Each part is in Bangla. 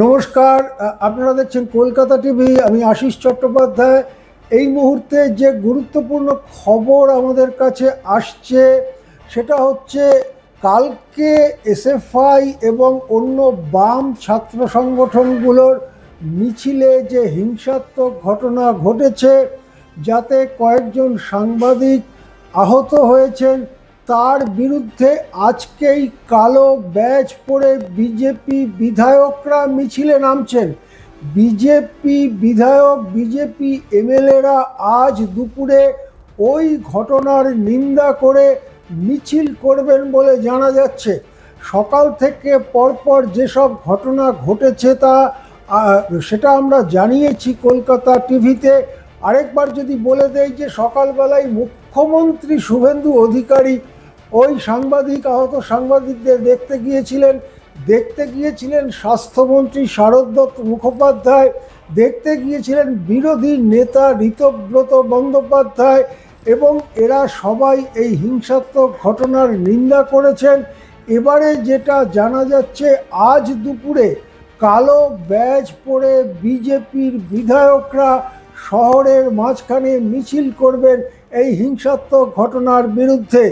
নমস্কার। আপনারা দেখছেন কলকাতা টিভি। আমি আশিস চট্টোপাধ্যায়। এই মুহূর্তে যে গুরুত্বপূর্ণ খবর আমাদের কাছে আসছে সেটা হচ্ছে কালকে এসএফআই এবং অন্য বাম ছাত্র সংগঠনগুলোর মিছিলে যে হিংসাত্মক ঘটনা ঘটেছে, যাতে কয়েকজন সাংবাদিক আহত হয়েছেন, তার বিরুদ্ধে আজকেই কালো ব্যাজ পরে বিজেপি বিধায়করা মিছিলে নামছেন। বিজেপি বিধায়ক, বিজেপি এমএলএরা আজ দুপুরে ওই ঘটনার নিন্দা করে মিছিল করবেন বলে জানা যাচ্ছে। সকাল থেকে পরপর যেসব ঘটনা ঘটেছে সেটা আমরা জানিয়েছি কলকাতা টিভিতে। আরেকবার যদি বলে দেই যে সকালবেলায় মুখ্যমন্ত্রী শুভেন্দু অধিকারী ওই আহত সাংবাদিকদের দেখতে গিয়েছিলেন স্বাস্থ্যমন্ত্রী শারদ মুখোপাধ্যায়, দেখতে গিয়েছিলেন বিরোধী নেতা ঋতব্রত বন্দ্যোপাধ্যায়, এবং এরা সবাই এই হিংসাত্মক ঘটনার নিন্দা করেছেন। এবারে যেটা জানা যাচ্ছে, আজ দুপুরে কালো ব্যাজ পরে বিজেপির বিধায়করা শহরের মাঝখানে মিছিল করবেন এই হিংসাত্মক ঘটনার বিরুদ্ধে।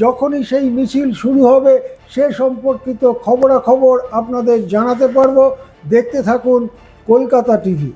যখনই সেই মিছিল শুরু হবে সে সম্পর্কিত খবরাখবর আপনাদের জানাতে পারবো। দেখতে থাকুন কলকাতা টিভি।